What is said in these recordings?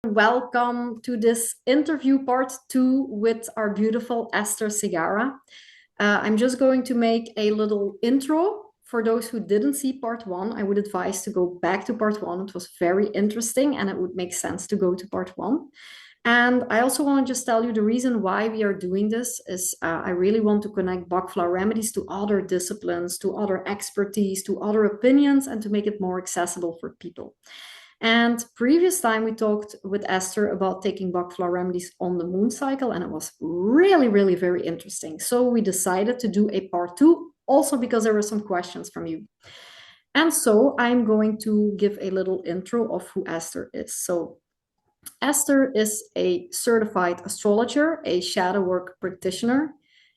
welcome to this interview part 2 with our beautiful Ester Segarra. I'm just going to make a little intro. For those who didn't see part 1, I would advise to go back to part 1. It was very interesting and it would make sense to go to part 1. And I also want to just tell you the reason why we are doing this is I really want to connect Bach Flower Remedies to other disciplines, to other expertise, to other opinions, and to make it more accessible for people. And previous time we talked with Esther about taking Bach Flower Remedies on the Mooncycle, and it was really very interesting. So we decided to do a part 2, also because there were some questions from you. And so I'm going to give a little intro of who Esther is. So Esther is a certified astrologer, a shadow work practitioner,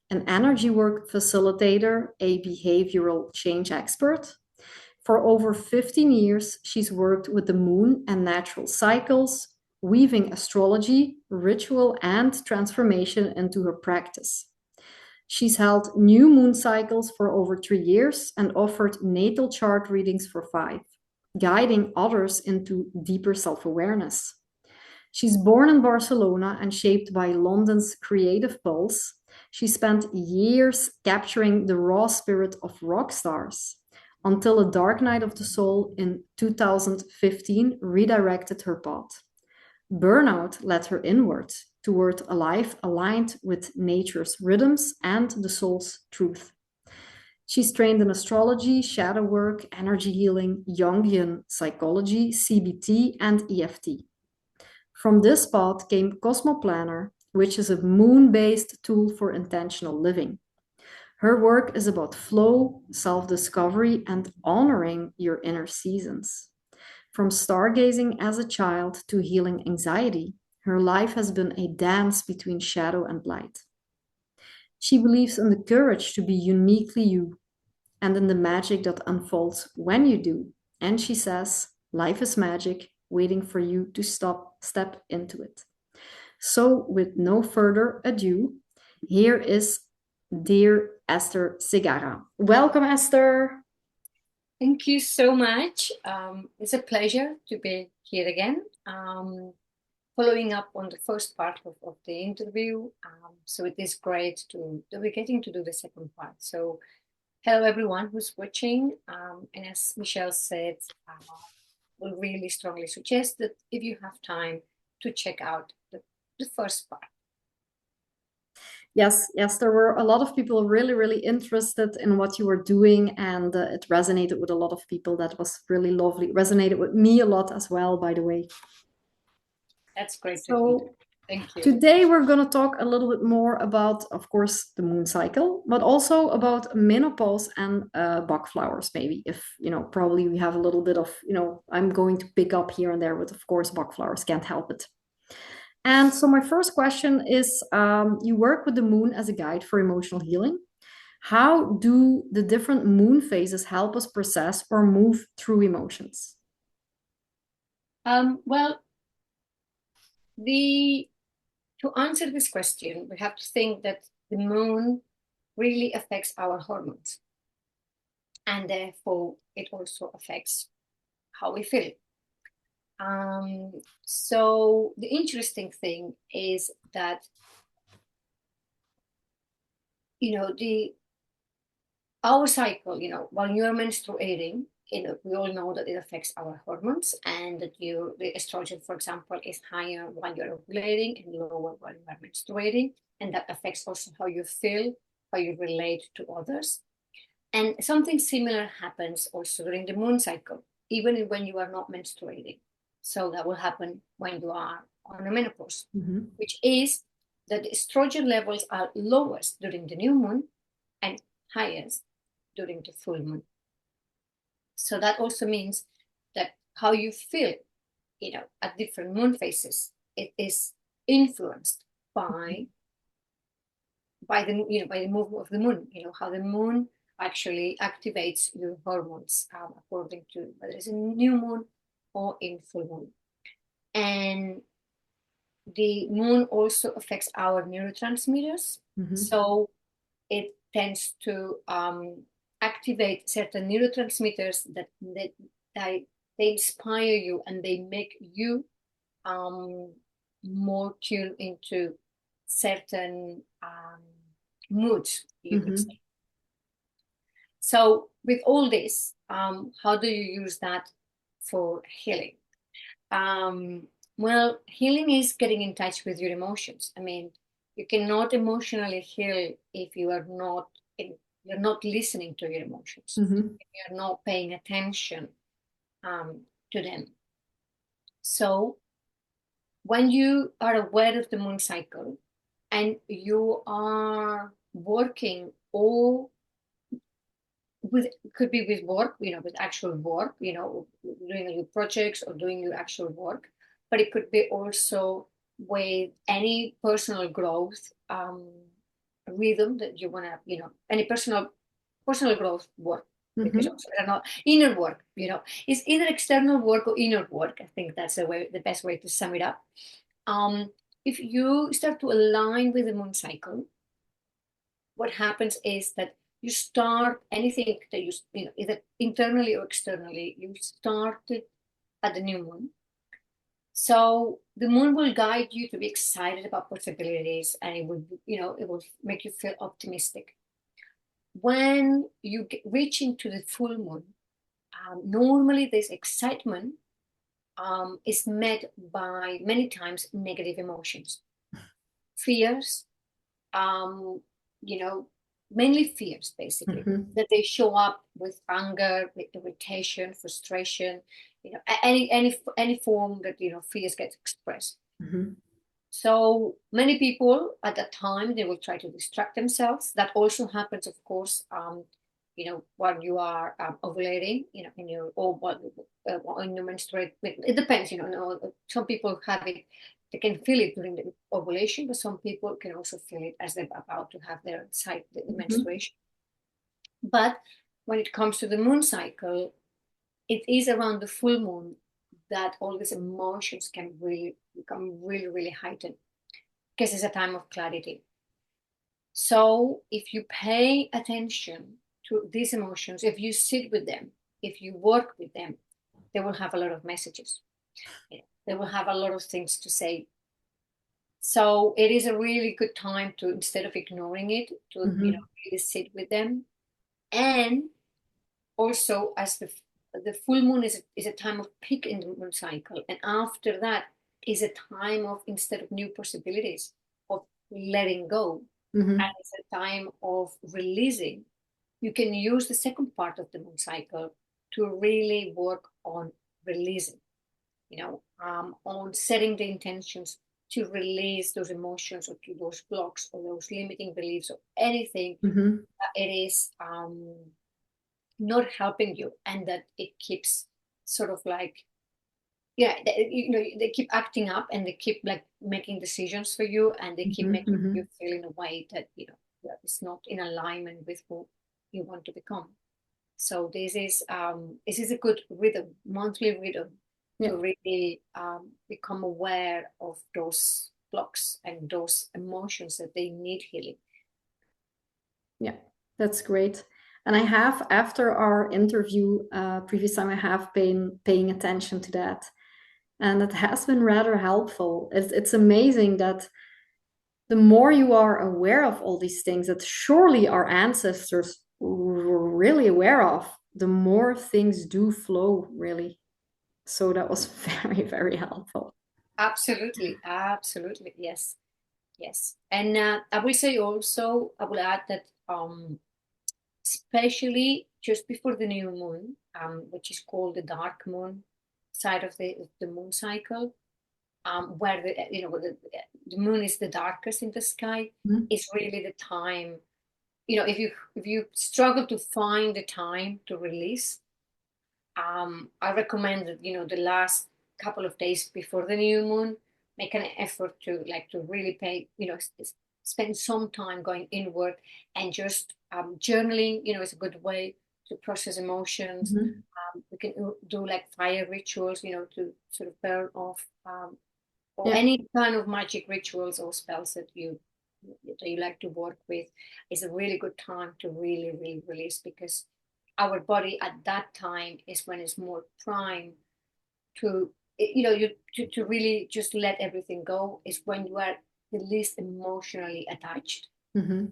an energy work facilitator, a behavioral change expert. For over 15 years, she's worked with the moon and natural cycles, weaving astrology, ritual, and transformation into her practice. She's held new moon cycles for over 3 years and offered natal chart readings for 5, guiding others into deeper self-awareness. She's born in Barcelona and shaped by London's creative pulse. She spent years capturing the raw spirit of rock stars, until a dark night of the soul in 2015 redirected her path. Burnout led her inward, toward a life aligned with nature's rhythms and the soul's truth. She's trained in astrology, shadow work, energy healing, Jungian psychology, CBT, and EFT. From this path came Cosmoplanner, which is a moon-based tool for intentional living. Her work is about flow, self-discovery, and honoring your inner seasons. From stargazing as a child to healing anxiety, her life has been a dance between shadow and light. She believes in the courage to be uniquely you and in the magic that unfolds when you do. And she says, life is magic, waiting for you to step into it. So, with no further ado, here is dear Ester Segarra. Welcome, Esther. Thank you so much. It's a pleasure to be here again, following up on the first part of the interview. So it is great to be getting to do the second part. So hello, everyone who's watching. And as Michelle said, we really strongly suggest that if you have time to check out the first part. Yes, there were a lot of people really interested in what you were doing, and it resonated with a lot of people. That was really lovely. Resonated with me a lot as well, by the way. That's great to So hear. Thank you. today we're going to talk a little bit more about, of course, the moon cycle, but also about menopause and Bach flowers, maybe. If, probably we have a little bit of, I'm going to pick up here and there, but of course, Bach flowers can't help it. And so my first question is, you work with the moon as a guide for emotional healing. How do the different moon phases help us process or move through emotions? Well, to answer this question, we have to think that the moon really affects our hormones. And therefore, it also affects how we feel. So the interesting thing is that, our cycle, when you're menstruating, we all know that it affects our hormones, and that the estrogen, for example, is higher when you're ovulating and lower when you're menstruating, and that affects also how you feel, how you relate to others. And something similar happens also during the moon cycle, even when you are not menstruating. So that will happen when you are on a menopause, which is that the estrogen levels are lowest during the new moon and highest during the full moon. So that also means that how you feel, at different moon phases, it is influenced by the movement of the moon. How the moon actually activates your hormones according to whether it's a new moon or in full moon. And the moon also affects our neurotransmitters. So it tends to activate certain neurotransmitters that they inspire you, and they make you more tuned into certain moods, you could say. So with all this, how do you use that for healing? Well, healing is getting in touch with your emotions. I mean, you cannot emotionally heal if you're not listening to your emotions. If you're not paying attention to them. So when you are aware of the moon cycle and you are working all with, could be with work, with actual work, doing your projects or doing your actual work, but it could be also with any personal growth rhythm that you want to, any personal growth work. Because also, I don't know, inner work, it's either external work or inner work. I think that's the best way to sum it up. If you start to align with the moon cycle, what happens is that you start anything that either internally or externally, you start it at the new moon. So the moon will guide you to be excited about possibilities, and it will make you feel optimistic. When you reach into the full moon, normally this excitement is met by many times negative emotions, fears, mainly fears, basically, that they show up with anger, with irritation, frustration, any form that fears get expressed. So many people at that time, they will try to distract themselves. That also happens, of course, while you are ovulating, in your when you menstruate. It depends, some people have it, they can feel it during the ovulation, but some people can also feel it as they're about to have their the menstruation. But when it comes to the moon cycle, it is around the full moon that all these emotions can really become really, really heightened, because it's a time of clarity. So if you pay attention to these emotions, if you sit with them, if you work with them, they will have a lot of messages. They will have a lot of things to say. So it is a really good time to, instead of ignoring it, to really sit with them. And also, as the full moon is a time of peak in the moon cycle, and after that is a time of, instead of new possibilities, of letting go, and it's a time of releasing. You can use the second part of the moon cycle to really work on releasing, on setting the intentions to release those emotions or to those blocks or those limiting beliefs or anything that it is not helping you, and that it keeps sort of like, they keep acting up, and they keep like making decisions for you, and they keep making you feel in a way that that is not in alignment with who you want to become. So this is a good rhythm, monthly rhythm, to really become aware of those blocks and those emotions that they need healing. Yeah, that's great. And I have, after our interview previous time, I have been paying attention to that. And it has been rather helpful. It's amazing that the more you are aware of all these things that surely our ancestors were really aware of, the more things do flow, really. So that was very, very helpful. Absolutely, absolutely, yes, yes. And I will say also, I will add that especially just before the new moon, which is called the dark moon side of the moon cycle, where the moon is the darkest in the sky, is really the time. If you struggle to find the time to release, I recommend that the last couple of days before the new moon, make an effort to really pay, spend some time going inward, and just journaling. Is a good way to process emotions. We can do like fire rituals, to sort of burn off, or any kind of magic rituals or spells that you like to work with. Is a really good time to really, really release, because our body at that time is when it's more prime to to really just let everything go is when you are the least emotionally attached. Mm-hmm.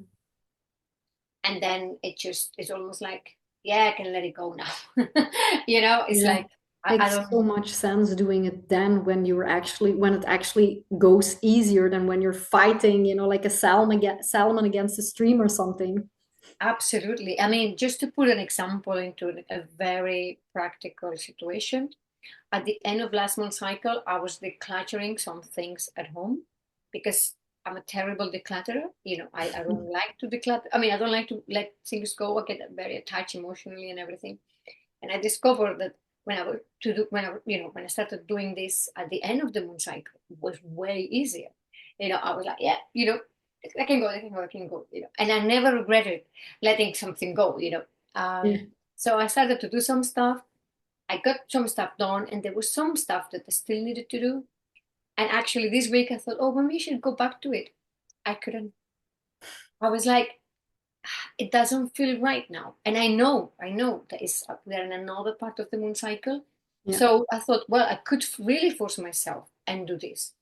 And then it's almost like, yeah, I can let it go now. It's Yeah. like, I Makes don't. so much sense doing it then when it actually goes easier than when you're fighting, like a salmon against a stream or something. Absolutely. I mean, just to put an example into a very practical situation, at the end of last month's cycle, I was decluttering some things at home because I'm a terrible declutterer. I don't like to declutter. I mean, I don't like to let things go. I get very attached emotionally and everything. And I discovered that when I started doing this at the end of the moon cycle, it was way easier. I was like, yeah, I can go, I can go, I can go. And I never regretted letting something go. Yeah. So I started to do some stuff. I got some stuff done, and there was some stuff that I still needed to do. And actually, this week I thought, oh, maybe we should go back to it. I couldn't. I was like, it doesn't feel right now. And I know that we're in another part of the moon cycle. Yeah. So I thought, well, I could really force myself and do this.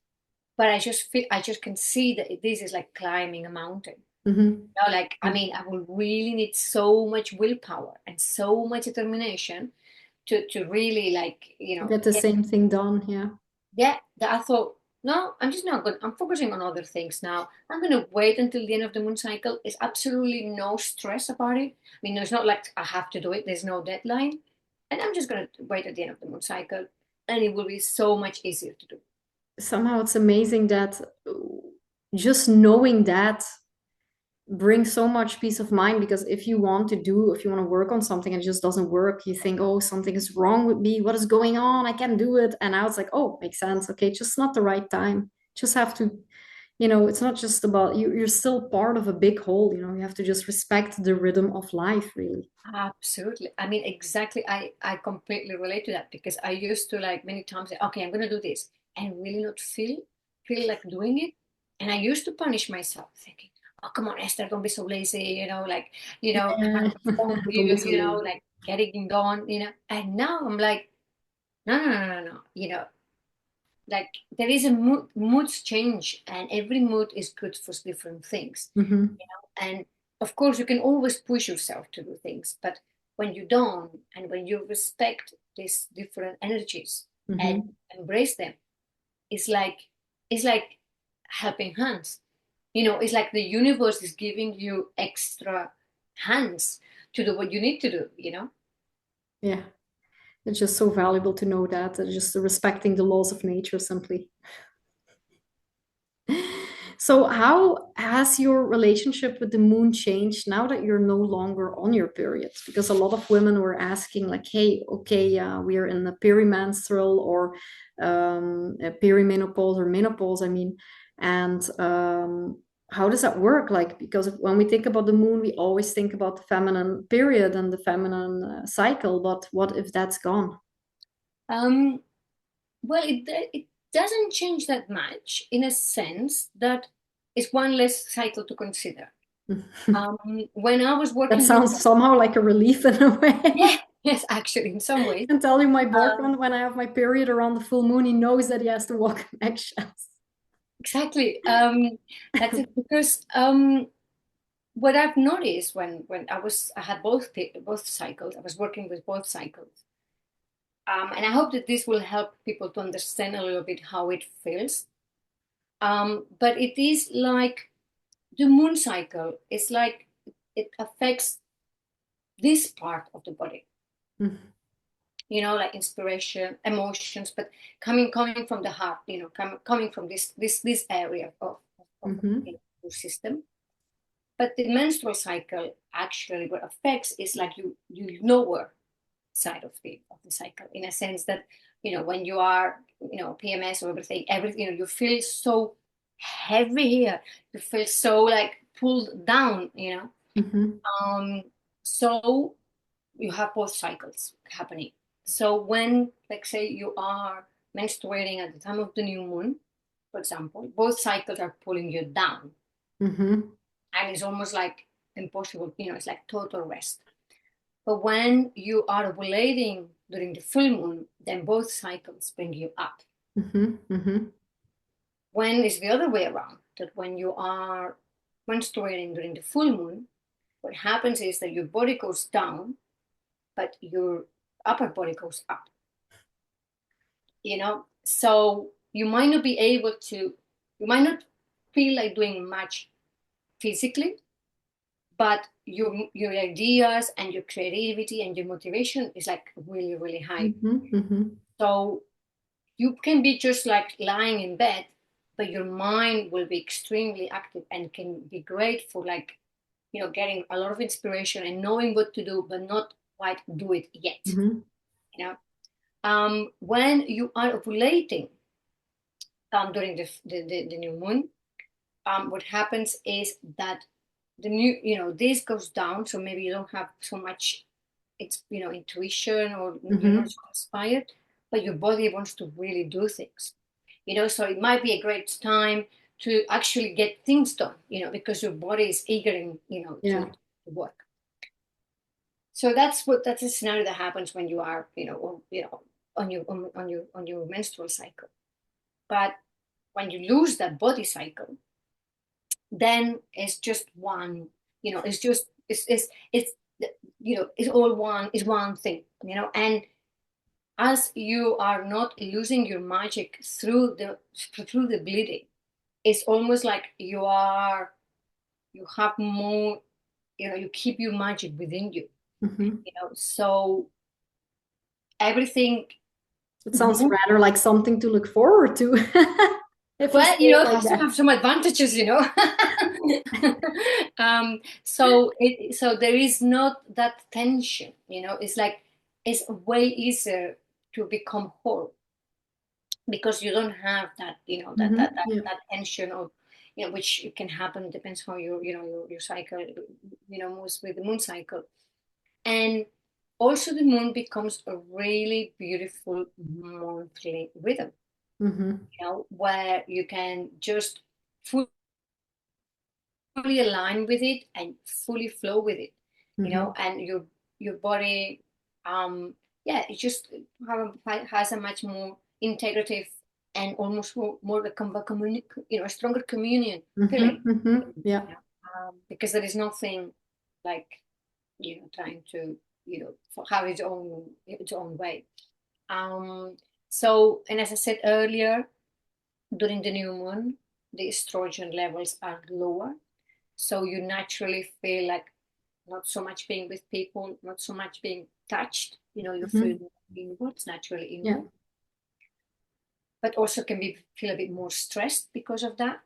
But I just can see that this is like climbing a mountain. Mm-hmm. Like, I mean, I will really need so much willpower and so much determination to really like, To get the get. same thing done. Yeah. Yeah, that I thought, no, I'm just not good. I'm focusing on other things now. I'm going to wait until the end of the moon cycle. There's absolutely no stress about it. I mean, it's not like I have to do it, there's no deadline. And I'm just going to wait at the end of the moon cycle, and it will be so much easier to do. Somehow it's amazing that just knowing that brings so much peace of mind, because if you want to work on something and it just doesn't work, you think, oh, something is wrong with me. What is going on? I can't do it. And now it's like, oh, makes sense. Okay, just not the right time. Just have to, it's not just about you. You're still part of a big whole. You have to just respect the rhythm of life, really. Absolutely. I mean, exactly. I completely relate to that because I used to like many times say, okay, I'm going to do this and really not feel like doing it. And I used to punish myself thinking, oh, come on, Esther, don't be so lazy, come on, Yeah. what's wrong with Don't be you, so lazy. like getting done. And now I'm like, no, no, no, no, no. Like there is a moods change and every mood is good for different things. Hmm. And of course, you can always push yourself to do things, but when you don't, and when you respect these different energies and Hmm. embrace them, it's like it's like helping hands. It's like the universe is giving you extra hands to do what you need to do. Yeah. It's just so valuable to know that, just respecting the laws of nature simply. So, how has your relationship with the moon changed now that you're no longer on your periods? Because a lot of women were asking, like, hey, okay, we are in the perimenstrual or perimenopause or menopause, I mean, and how does that work? Like, because when we think about the moon, we always think about the feminine period and the feminine cycle, but what if that's gone? um well, it doesn't change that much in a sense that it's one less cycle to consider. When I was That working with. sounds somehow like a relief in a Yeah, way. yes, actually, in some ways. And tell you my Um, boyfriend, when I have my period around the full moon, he knows that he has to walk on eggshells. exactly. That's it. Because what I've noticed when I had both cycles. I was working with both cycles, and I hope that this will help people to understand a little bit how it feels. But it is like the moon cycle. It's like it affects this part of the body. Mhm. Like inspiration, emotions, but coming from the heart, coming from this area of Mhm. your system. But the menstrual cycle actually what affects is like you lower side of the cycle in a sense that when you are PMS or everything you feel so heavy here, you feel so like pulled down. Mhm. Um, so you have both cycles happening. So when, like, say you are menstruating at the time of the new moon, for example, both cycles are pulling you down, Mhm. and it's almost like impossible. It's like total rest. But when you are ovulating during the full moon, then both cycles bring you up. When it's the other way around, that when you are menstruating during the full moon, what happens is that your body goes down, but your upper body goes up. So you might not be able to, you might not feel like doing much physically, but your ideas and your creativity and your motivation is like really, really high. So you can be just like lying in bed, but your mind will be extremely active and can be great for like, getting a lot of inspiration and knowing what to do, but not quite do it yet. When you are ovulating during the new moon, what happens is that this goes down, so maybe you don't have so much intuition, or you're not so inspired, but your body wants to really do things, so it might be a great time to actually get things done, because your body is eager to work. So that's a scenario that happens when you are on your menstrual cycle. But when you lose that body cycle, then it's just one, it's one thing, and as you are not losing your magic through the bleeding, it's almost like you have more, you keep your magic within you, so everything. It sounds rather like something to look forward to. It has to have some advantages, so there is not that tension, it's like, it's way easier to become whole because you don't have that, that tension, or which can happen, depends how your cycle moves with the moon cycle. And also the moon becomes a really beautiful monthly rhythm, where you can just fully align with it and fully flow with it, and your body, it just has a much more integrative and almost more a stronger communion feeling. Because there is nothing like trying to have its own way. So, and as I said earlier, during the new moon, the estrogen levels are lower, so you naturally feel like not so much being with people, not so much being touched. You feel inwards, naturally inward, but also can feel a bit more stressed because of that.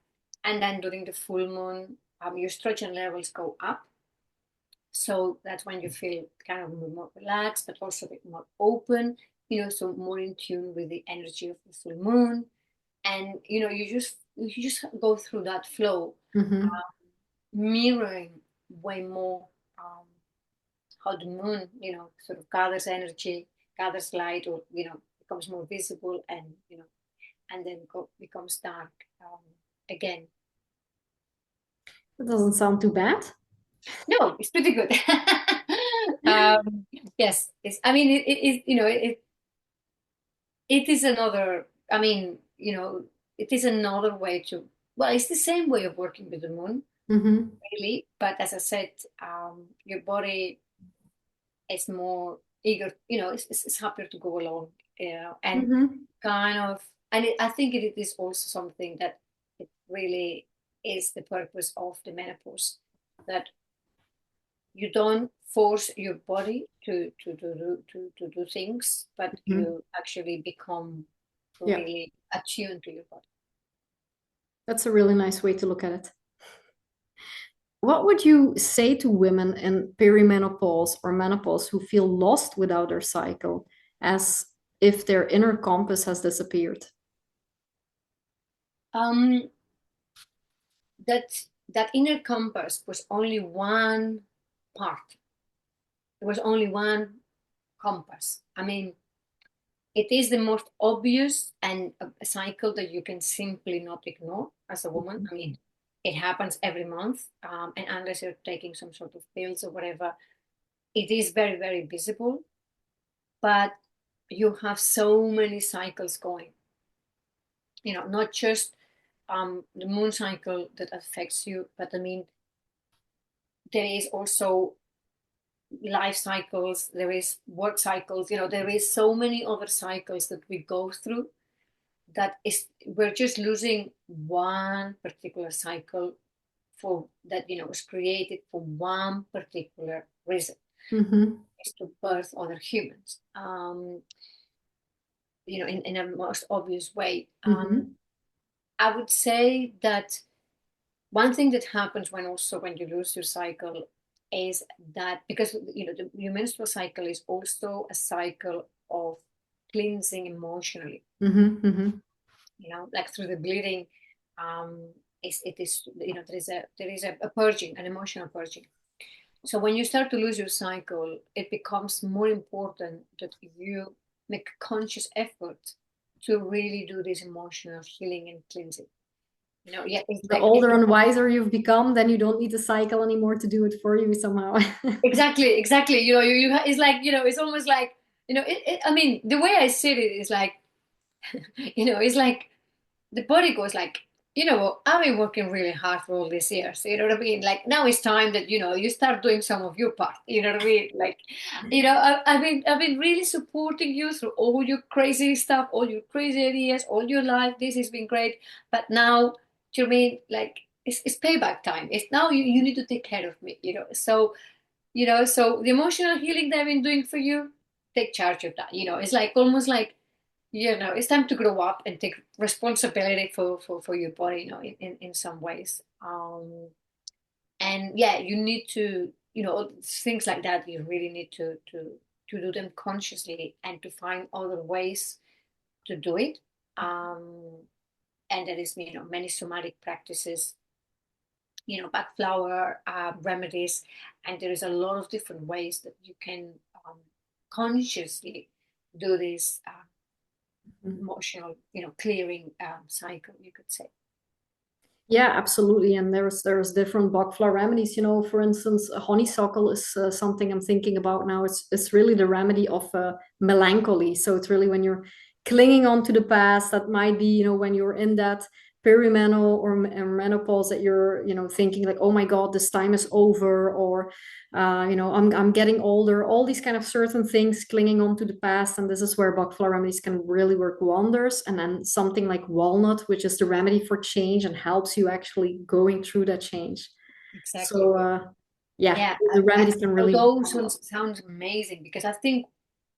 And then during the full moon, your estrogen levels go up. So that's when you feel kind of more relaxed, but also a bit more open, so more in tune with the energy of the full moon. And, you just go through that flow, mirroring way more how the moon, sort of gathers energy, gathers light, or, becomes more visible, and, and then becomes dark again. That doesn't sound too bad. No, it's pretty good. Yes, it is another, it is another way to, well, it's the same way of working with the moon, really. But as I said, your body is more eager, it's happier to go along, and kind of, and I think it is also something that it really is the purpose of the menopause, that you don't force your body to do things, but you actually become really attuned to your body. That's a really nice way to look at it. What would you say to women in perimenopause or menopause who feel lost without their cycle, as if their inner compass has disappeared? That inner compass was only one part. There was only one compass. I mean, it is the most obvious and a cycle that you can simply not ignore as a woman. I mean, it happens every month, and unless you're taking some sort of pills or whatever, it is very, very visible. But you have so many cycles going, not just the moon cycle that affects you, but I mean, there is also life cycles, there is work cycles, there is so many other cycles that we go through, that is, we're just losing one particular cycle for that, was created for one particular reason, is to birth other humans, in a most obvious way. I would say that one thing that happens when you lose your cycle is that, because your menstrual cycle is also a cycle of cleansing emotionally, like through the bleeding, it is, there is a purging, an emotional purging. So when you start to lose your cycle, it becomes more important that you make a conscious effort to really do this emotional healing and cleansing. It's The like older and wiser you've become, then you don't need the cycle anymore to do it for you somehow. exactly. It's like, it's almost like, I mean, the way I see it is like, it's like the body goes like, I've been working really hard for all these years. You know what I mean? Like, now it's time that, you start doing some of your part. You know what I mean? Like, I've been really supporting you through all your crazy stuff, all your crazy ideas, all your life. This has been great. But now, do you know what I mean? Like, it's payback time. It's now you need to take care of me, So, so the emotional healing that I've been doing for you, take charge of that. It's like almost like, it's time to grow up and take responsibility for your body, in some ways. And yeah, you need to, things like that, you really need to do them consciously and to find other ways to do it. And there is, many somatic practices, Bach Flower remedies, and there is a lot of different ways that you can consciously do this emotional, clearing cycle, you could say. Yeah, absolutely. And there's different Bach Flower remedies. For instance, honeysuckle is something I'm thinking about now. It's really the remedy of melancholy. So it's really when you're clinging on to the past. That might be, when you're in that perimenopause or menopause, that you're, thinking like, oh my God, this time is over, or I'm getting older. All these kind of certain things clinging on to the past, and this is where Bach Flower remedies can really work wonders. And then something like walnut, which is the remedy for change and helps you actually going through that change. Exactly. So yeah, Yeah, the remedies can really those sounds amazing, because I think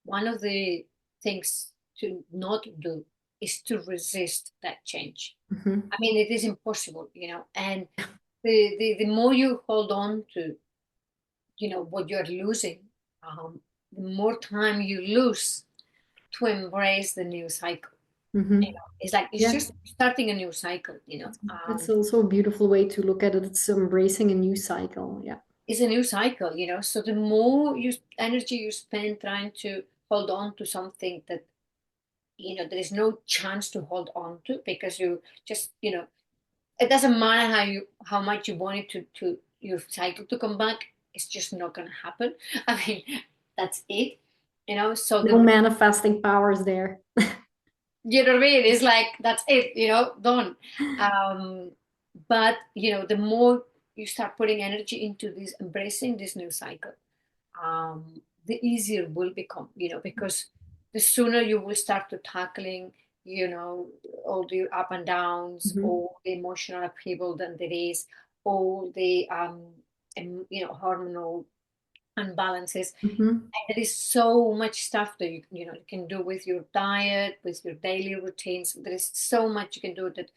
one of the things to not do is to resist that change. I mean, it is impossible, and the more you hold on to, what you're losing, the more time you lose to embrace the new cycle. It's like it's Yeah, just starting a new cycle. it's also a beautiful way to look at it. It's embracing a new cycle. Yeah. It's a new cycle. So the more energy you spend trying to hold on to something that there is no chance to hold on to, because you just it doesn't matter how much you want it to your cycle to come back, it's just not going to happen. I mean, that's it. So No manifesting powers there. you know what I mean? It's like that's it, done. But the more you start putting energy into this, embracing this new cycle, the easier it will become, because the sooner you will start to tackling, all the up and downs, all the emotional upheaval that there is, all the hormonal imbalances. There is so much stuff that you can do with your diet, with your daily routines. There is so much you can do that,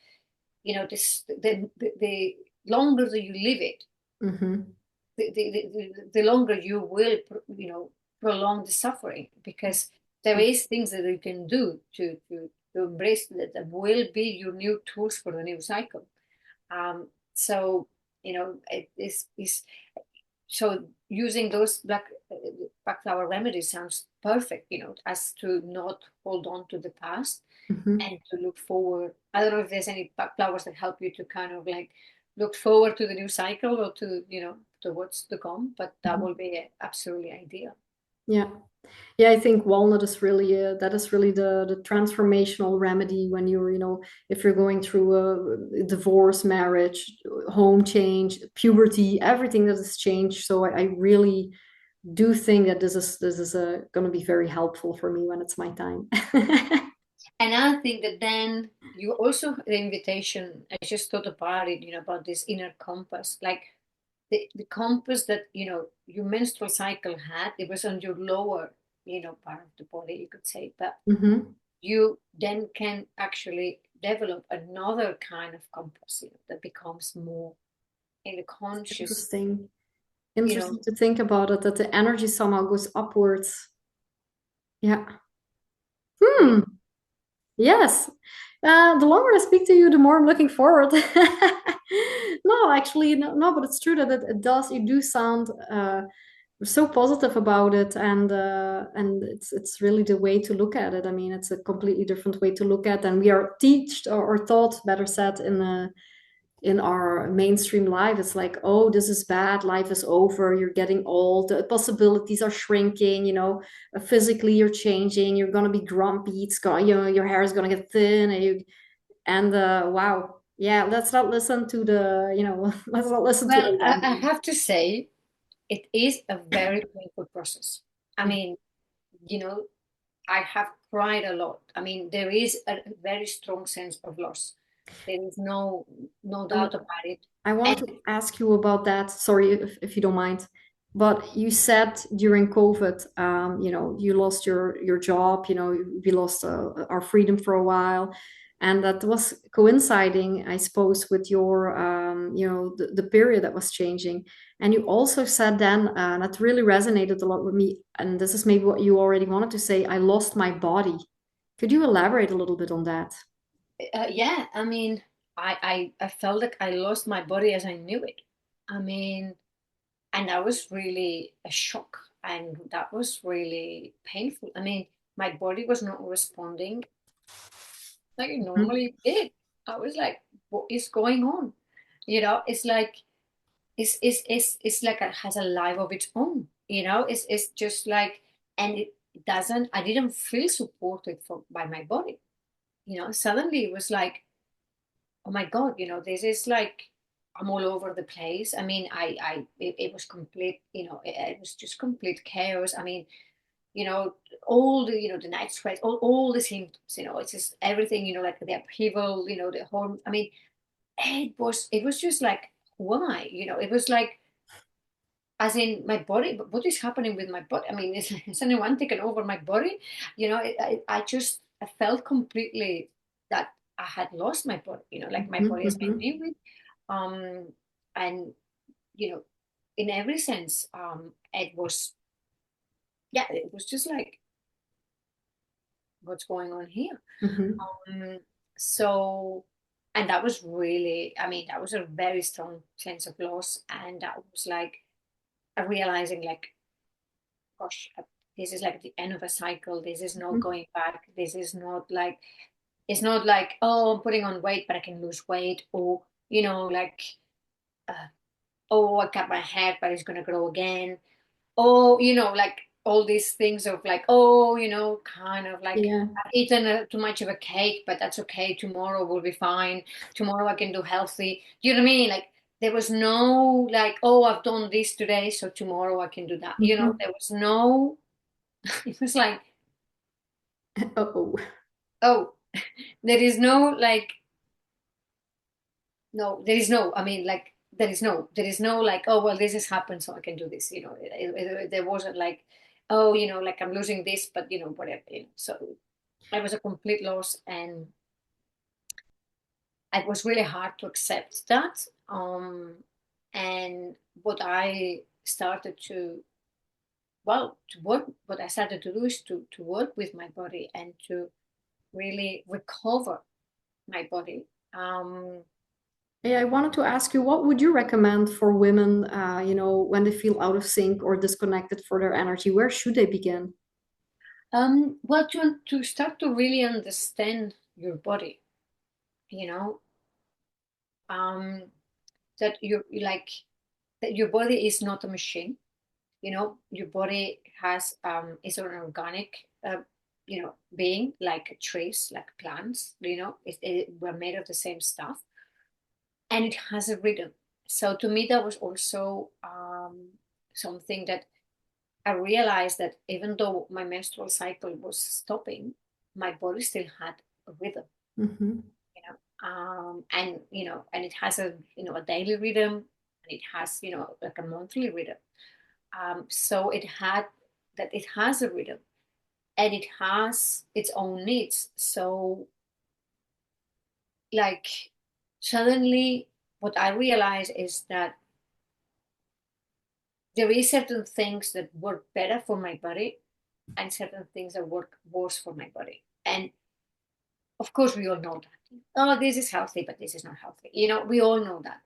this the longer that you live it, the longer you will, prolong the suffering, because there is things that you can do to embrace that will be your new tools for the new cycle. So it is so using those Bach Flower remedies sounds perfect, as to not hold on to the past and to look forward. I don't know if there's any Bach Flowers that help you to kind of like look forward to the new cycle, or to, to what's to come, but that will be absolutely ideal. Yeah. Yeah, I think walnut is really that is really the transformational remedy when you're, if you're going through a divorce, marriage, home change, puberty, everything that has changed. So I really do think that this is going to be very helpful for me when it's my time. And I think that then you also, the invitation, I just thought about it, about this inner compass, like the compass that, your menstrual cycle had, it was on your lower, part of the body, you could say, but Hmm. you then can actually develop another kind of compass, that becomes more in the conscious, Interesting. you know. Interesting to think about it, that the energy somehow goes upwards. Yeah. Yeah. Hmm. Yes. The longer I speak to you, the more I'm looking forward. No, actually, no, no, but it's true that it does. You do sound so positive about it, and it's really the way to look at it. I mean, it's a completely different way to look at, and we are teached or taught, better said, in our mainstream life. It's like, oh, this is bad, life is over, you're getting old, the possibilities are shrinking, physically you're changing, you're gonna be grumpy, your hair is gonna get thin, and wow, yeah, let's not listen to the, let's not listen to Well, all I that. have to say, it is a very painful process. I mean, you know, I have cried a lot. I mean, there is a very strong sense of loss. There is no doubt about it. I wanted And to ask you about that. Sorry if you don't mind. But you said during COVID, you lost your job, we lost our freedom for a while. And that was coinciding, I suppose, with your, the period that was changing. And you also said then, and that really resonated a lot with me. And this is maybe what you already wanted to say, I lost my body. Could you elaborate a little bit on that? yeah, I mean, I felt like I lost my body as I knew it. I mean, and that was really a shock, and that was really painful. I mean, my body was not responding like it Mhm. normally did. I was like, what is going on? It's like it's like it has a life of its own. It's just like, and it doesn't. I didn't feel supported by my body. Suddenly it was like, oh my God, this is like I'm all over the place. I mean, it was complete. It was just complete chaos. I mean, you know, all the, the night sweats, all the symptoms, it's just everything, like the upheaval, the whole, I mean, it was just like, why? It was like, as in my body, but what is happening with my body? I mean, is anyone taking over my body? I felt completely that I had lost my body, like my Mhm, body as I mhm, knew it. And, you know, in every sense, it was, yeah, it was just like, what's going on here? mhm. Um, so, and that was really, I mean, that was a very strong sense of loss. And that was like realizing, like, gosh, this is like the end of a cycle. This is not Mhm. going back. This is not like, it's not like, oh, I'm putting on weight, but I can lose weight. Or, like, uh, oh, I cut my hair, but it's going to grow again. Oh, like all these things of like, oh, kind of like Yeah. I've eaten too much of a cake, but that's okay. Tomorrow will be fine. Tomorrow I can do healthy. You know what I mean? Like there was no like, oh, I've done this today, so tomorrow I can do that. Mhm. There was no, it was like, Oh. oh, there is no like, no, there is no, I mean, like, there is no like, oh, well, this has happened, so I can do this. There wasn't like, oh, like I'm losing this, but whatever. So I was a complete loss, and it was really hard to accept that. And what I started to, well, to work, what I started to do is to work with my body and to really recover my body. Um, Yeah, I wanted to ask you, what would you recommend for women, when they feel out of sync or disconnected for their energy? Where should they begin? well, to start to really understand your body, you know, um, that you like that your body is not a machine. your body is an organic, being, like trees, like plants, we're made of the same stuff, and it has a rhythm. So to me, that was also something that I realized, that even though my menstrual cycle was stopping, my body still had a rhythm, Mm-hmm. and it has a daily rhythm, and it has, like a monthly rhythm. So it has a rhythm, and it has its own needs. So, like, suddenly, what I realize is that there is certain things that work better for my body, and certain things that work worse for my body. And of course, we all know that. Oh, this is healthy, but this is not healthy. We all know that.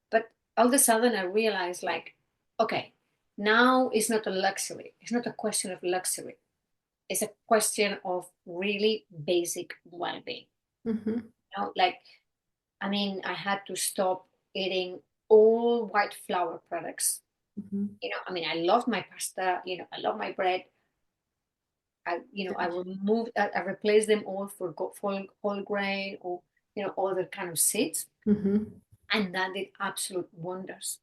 But all of a sudden, I realized, like, okay, now it's not a luxury. It's not a question of luxury. It's a question of really basic well-being. Mm-hmm. Like, I mean, I had to stop eating all white flour products. Mm-hmm. I mean, I love my pasta, I love my bread. I removed, I replaced them all for full whole grain, or, other kind of seeds. Mm-hmm. And that did absolute wonders.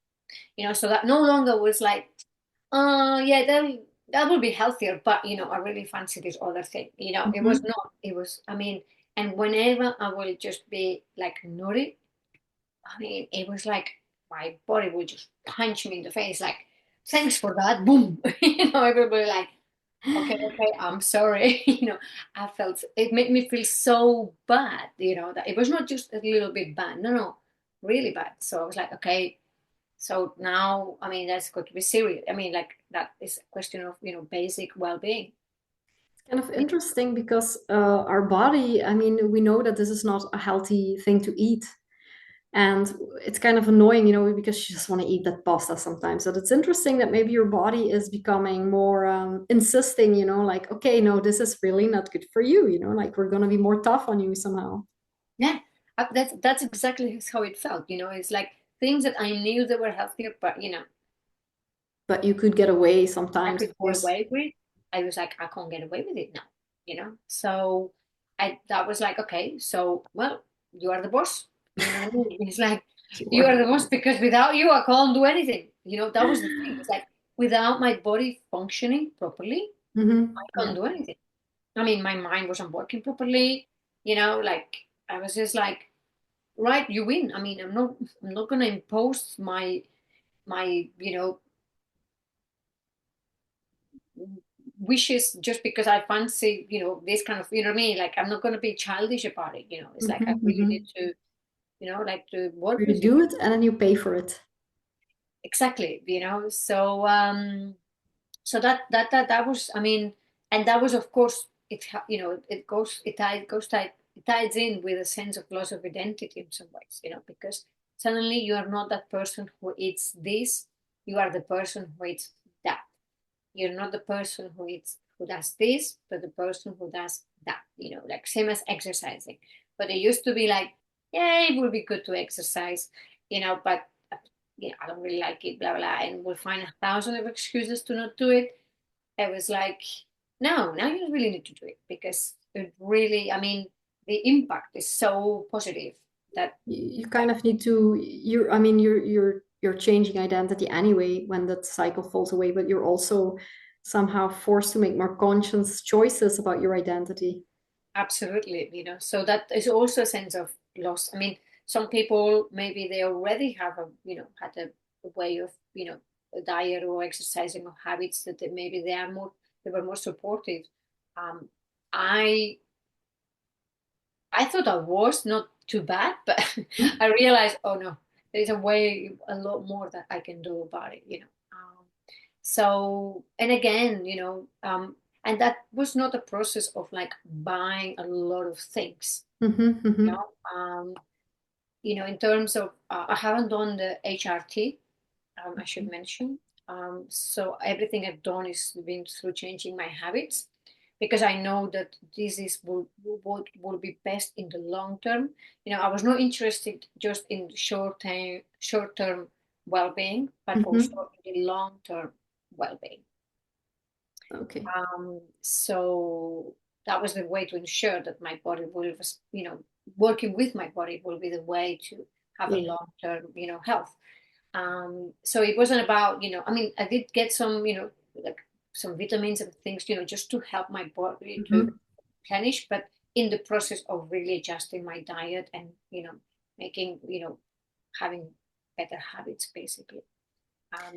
So that no longer was like, yeah, that would be healthier, but, I really fancy this other thing. It was Mm-hmm. not, it was, I mean, and whenever I will just be like nutty, I mean, it was like my body would just punch me in the face, like, thanks for that, boom. Everybody like, okay, okay, I'm sorry. I felt, it made me feel so bad, that it was not just a little bit bad, no, no, really bad. So I was like, okay, so now, I mean, that's got to be serious. I mean, like, that is a question of, basic well-being. Kind of interesting because our body, I mean, we know that this is not a healthy thing to eat. And it's kind of annoying, because you just want to eat that pasta sometimes. But it's interesting that maybe your body is becoming more insisting, like, okay, no, this is really not good for you, like we're going to be more tough on you somehow. Yeah, that's exactly how it felt. It's like things that I knew that were healthier, but, But you could get away I sometimes, could of get course. away with. I was like, I can't get away with it now, So I that was like, okay, so, well, you are the boss. You know what I mean? It's like, you Sure. are the boss, because without you, I can't do anything. That was the thing. It's like, without my body functioning properly, I Yeah. can't do anything. I mean, my mind wasn't working properly. Like, I was just like, right, you win. I mean, I'm not gonna impose my wishes just because I fancy, this kind of, what I mean? Like, I'm not going to be childish about it. It's like, I Hmm. really Hmm. need to, like, to work You with you. do it and then you pay for it. Exactly. So that was, I mean, and that was, of course, it ties in with a sense of loss of identity in some ways, because suddenly you are not that person who eats this, you are the person who eats that. You're not the person who does this, but the person who does that. Like, same as exercising. But it used to be like, yeah, it would be good to exercise, but, I don't really like it, blah blah, and we'll find 1,000 of excuses to not do it. I was like, no, now you really need to do it, because it really, I mean, the impact is so positive that, You kind of need to, I mean, you're changing identity anyway when that cycle falls away, but you're also somehow forced to make more conscious choices about your identity. absolutely, so that is also a sense of loss. I mean, some people, maybe they already have had a way of, a diet or exercising or habits that maybe they were more supportive. Um, I I thought I was not too bad, but I realized, oh no, there's a lot more that I can do about it. So, and again, and that was not a process of like buying a lot of things, Mm-hmm, you mm-hmm, know. Um, in terms of, I haven't done the HRT, I should mention. So everything I've done is been through changing my habits, because I know that this is what will be best in the long term. I was not interested just in short term well-being, but also mm-hmm. in the long term. well-being. Okay. So that was the way to ensure that my body will, working with my body will be the way to have a Yeah. long-term, health. So it wasn't about, I mean, I did get some, like some vitamins and things, just to help my body to Mm-hmm. replenish, but in the process of really adjusting my diet and, making, having better habits basically.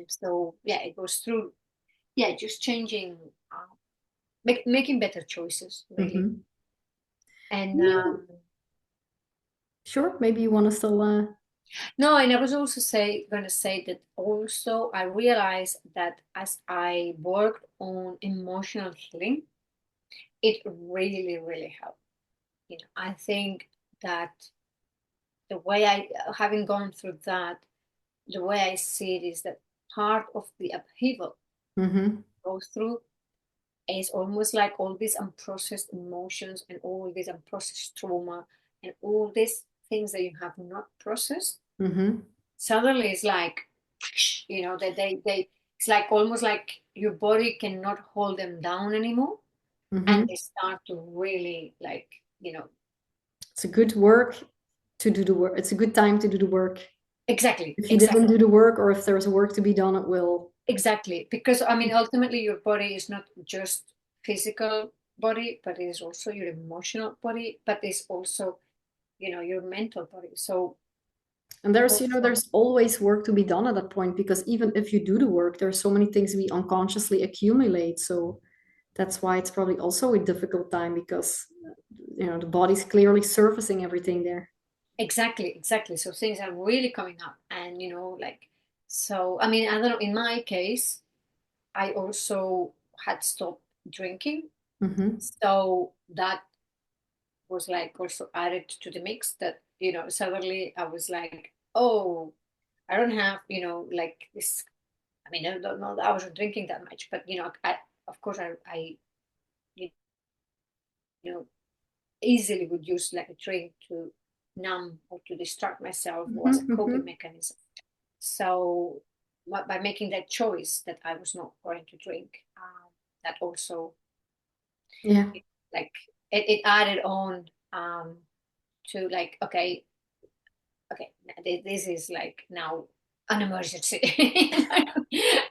So yeah, it goes through, yeah, just changing, making better choices really. Mm-hmm. And You sure? Maybe you want to still no, and I was also going to say that also I realized that as I worked on emotional healing, it really, really helped. I think that the way having gone through that, the way I see it is that part of the upheaval mm-hmm. goes through is almost like all these unprocessed emotions and all this unprocessed trauma and all these things that you have not processed. Mm-hmm. Suddenly it's like, that they it's like almost like your body cannot hold them down anymore, and Mm-hmm. they start to really like, It's a good work to do the work. It's a good time to do the work. exactly, If you didn't exactly, do the work or if there's work to be done, it will. exactly, because I mean ultimately your body is not just physical body, but it is also your emotional body, but it's also, your mental body. So And there's, also, there's always work to be done at that point because even if you do the work, there's so many things we unconsciously accumulate. So that's why it's probably also a difficult time because, the body's clearly surfacing everything there. exactly, so things are really coming up, and like, so I mean, I don't know, in my case I also had stopped drinking. Mm-hmm. So that was like also added to the mix that, suddenly I was like, oh, I don't have, like this. I mean, I don't know that I wasn't drinking that much, but, of course, I, you know, easily would use like a drink to numb or to distract myself or as a Mm-hmm. coping Mm-hmm. mechanism. So by making that choice that I was not going to drink, that also Yeah. like it added on, to like, okay, this is like now an emergency.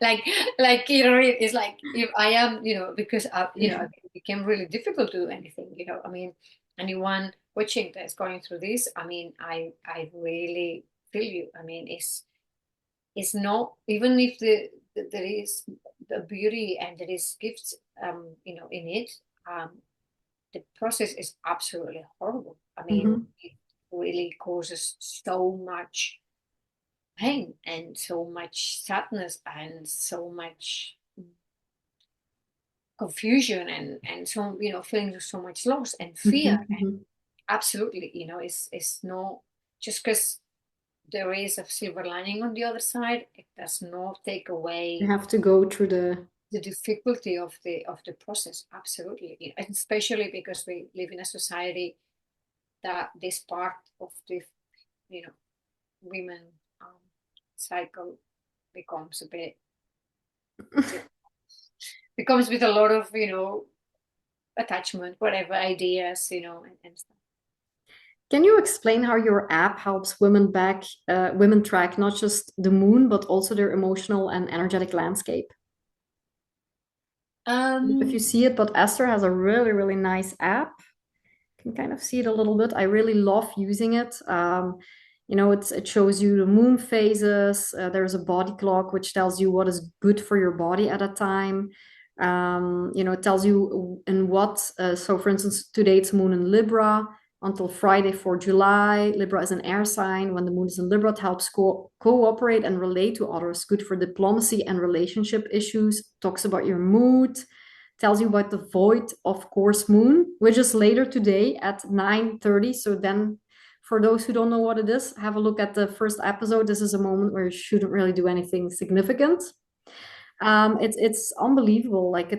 like it's like if I am, because Yeah. it became really difficult to do anything, I mean, anyone watching that's going through this, I mean, I really feel you. I mean, it's not, even if there is the beauty and there is gifts, in it, um the process is absolutely horrible. I mean, Mm-hmm. it really causes so much pain and so much sadness and so much confusion and so, feeling of so much loss and fear. And Mm-hmm. absolutely, it's no, just because there is a silver lining on the other side, it does not take You away have to go through the. the difficulty of the process. Absolutely, and especially because we live in a society that this part of the, you know women, um, cycle becomes a bit, becomes with a lot of, attachment, whatever ideas, and stuff. Can you explain how your app helps women track not just the moon, but also their emotional and energetic landscape? If you Um, see it, but Esther has a really, really nice app. You can kind of see it a little bit. I really love using it. It shows you the moon phases. There's a body clock which tells you what is good for your body at a time. It tells you in what. So, for instance, today it's moon in Libra until Friday for July. Libra is an air sign. When the moon is in Libra, it helps cooperate and relate to others. Good for diplomacy and relationship issues. Talks about your mood, tells you about the void of course moon, which is later today at 9:30. So then for those who don't know what it is, have a look at the first episode. This is a moment where you shouldn't really do anything significant. It's unbelievable. Like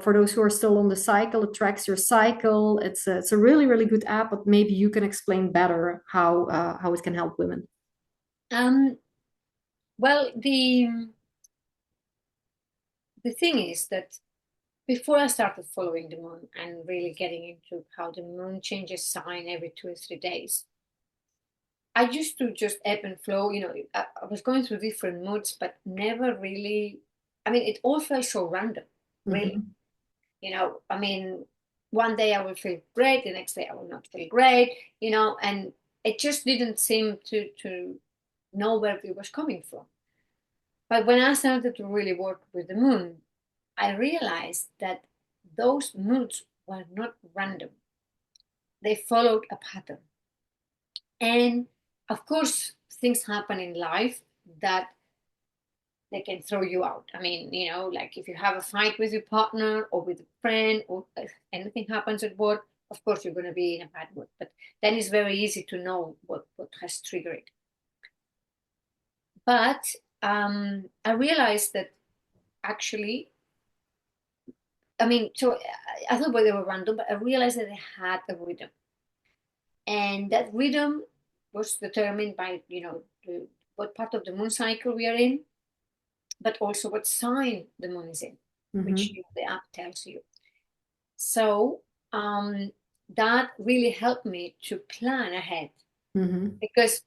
for those who are still on the cycle, it tracks your cycle. It's a really, really good app, but maybe you can explain better how it can help women. um, well, the thing is that before I started following the moon and really getting into how the moon changes sign every 2 or 3 days, I used to just ebb and flow. I was going through different moods, but never really. I mean, it all felt so random, really. Mm-hmm. I mean, one day I will feel great, the next day I will not feel great, and it just didn't seem to know where it was coming from. But when I started to really work with the moon, I realized that those moods were not random. They followed a pattern. And of course, things happen in life that they can throw you out. I mean, like if you have a fight with your partner or with a friend, or if anything happens at work, of course you're going to be in a bad mood. But then it's very easy to know what has triggered it. But I realized that actually, I mean, so I thought they were random, but I realized that they had a rhythm. And that rhythm was determined by, what part of the moon cycle we are in, but also what sign the moon is in, which Mm-hmm. the app tells you. So that really helped me to plan ahead, Mm-hmm. because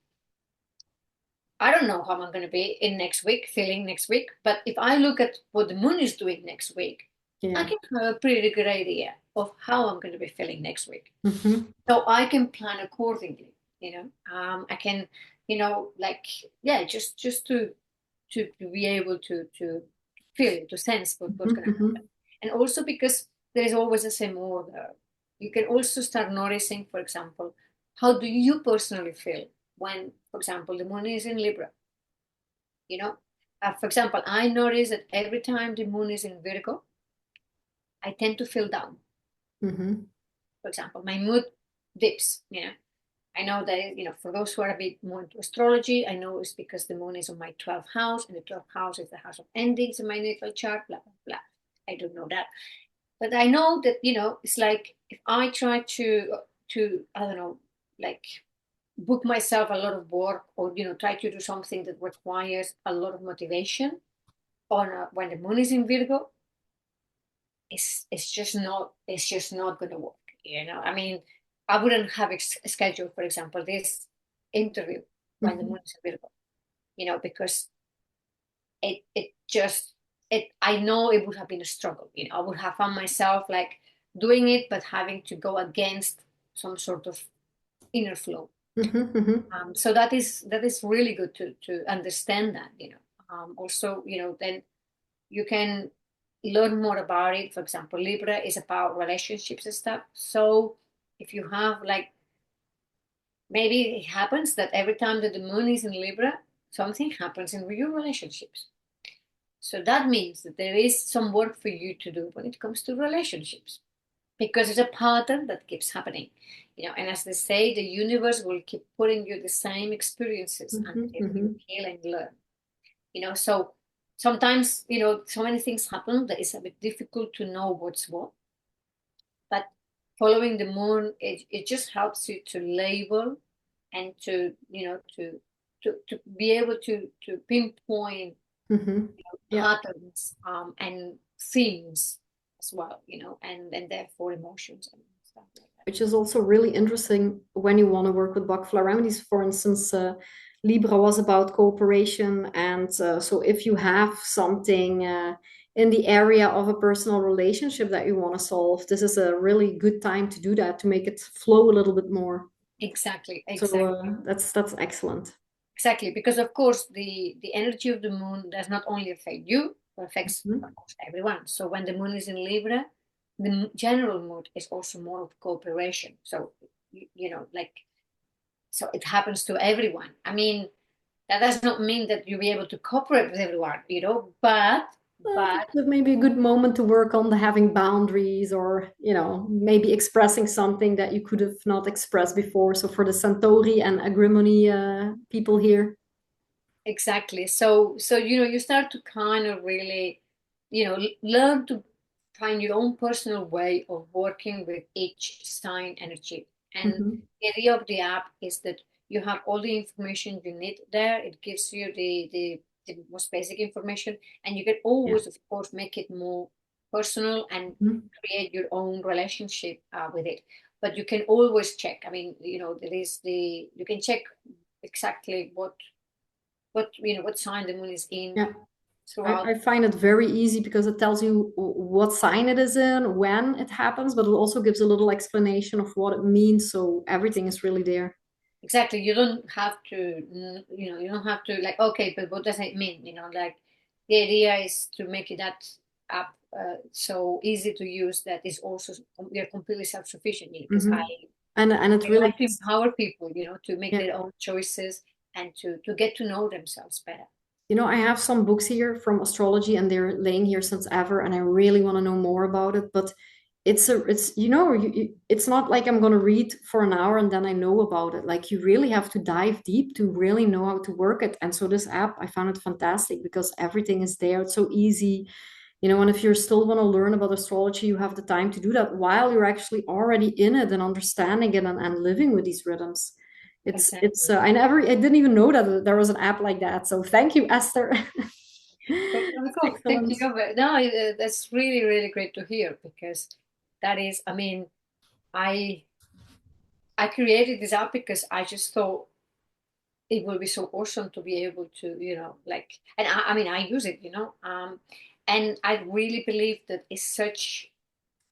I don't know how I'm going to be in next week, feeling next week. But if I look at what the moon is doing next week, I Yeah. can have a pretty good idea of how I'm going to be feeling next week. Mm-hmm. So I can plan accordingly. I can, like, yeah, just to be able to feel, to sense what's going to Mm-hmm. happen. And also because there is always the same order. You can also start noticing, for example, how do you personally feel when, for example, the moon is in Libra. you know for example, I notice that every time the moon is in Virgo, I tend to feel down. Mm-hmm. For example, my mood dips. I know that, for those who are a bit more into astrology, I know it's because the moon is on my 12th house, and the 12th house is the house of endings in my natal chart, blah, blah, blah. I don't know that. But I know that, it's like if I try to I don't know, like book myself a lot of work, or, try to do something that requires a lot of motivation when the moon is in Virgo, it's just not going to work. I mean, I wouldn't have scheduled, for example, this interview when the Mm-hmm. moon is in Virgo, because it I know it would have been a struggle. I would have found myself like doing it, but having to go against some sort of inner flow. Mm-hmm. So that is really good to understand that. Also, then you can learn more about it. For example, Libra is about relationships and stuff. So if you have, like, maybe it happens that every time that the moon is in Libra, something happens in your relationships. So that means that there is some work for you to do when it comes to relationships, because it's a pattern that keeps happening. And as they say, the universe will keep putting you the same experiences until you Mm-hmm. heal and learn. So sometimes, so many things happen that it's a bit difficult to know what's what. But following the moon, it just helps you to label and to be able to pinpoint Mm-hmm. Yeah. patterns, and themes as well, and therefore emotions and stuff like that. Which is also really interesting when you want to work with Bach Flower Remedies. For instance, Libra was about cooperation. And so if you have something in the area of a personal relationship that you want to solve, this is a really good time to do that, to make it flow a little bit more. Exactly, So exactly. that's excellent. Exactly, because of course the energy of the moon does not only affect you, but affects, Mhm. of course, everyone. So when the moon is in Libra, the general mood is also more of cooperation. So like, so it happens to everyone. I mean, that does not mean that you'll be able to cooperate with everyone, but But maybe a good moment to work on the having boundaries, or maybe expressing something that you could have not expressed before. So for the Centauri and Agrimony people here. exactly. So you start to kind of really, learn to find your own personal way of working with each sign energy. And Mhm. the idea of the app is that you have all the information you need there. It gives you the the most basic information, and you can always, of course, make it more personal and create your own relationship with it. But you can always check. I mean, you can check exactly what what sign the moon is in Yeah. throughout. I find it very easy because it tells you what sign it is in, when it happens, but it also gives a little explanation of what it means. So everything is really there. Exactly. You don't have to, you don't have to like, okay, but what does it mean? Like the idea is to make it that app so easy to use that is also we are completely self-sufficient, because Hmm. And it I really like to is. empower people, to make Yeah. their own choices and to get to know themselves better. I have some books here from astrology and they're laying here since ever, and I really want to know more about it. But it's not like I'm going to read for an hour and then I know about it. Like you really have to dive deep to really know how to work it. And so this app, I found it fantastic because everything is there. It's so easy. And if you still want to learn about astrology, you have the time to do that while you're actually already in it and understanding it and living with these rhythms. Exactly. I didn't even know that there was an app like that. So thank you, Esther. Of That's course, excellent. thinking of it. No, that's really, really great to hear, because that is, I mean, I I created this app because I just thought it will be so awesome to be able to, like, and I mean, I use it, and I really believe that it's such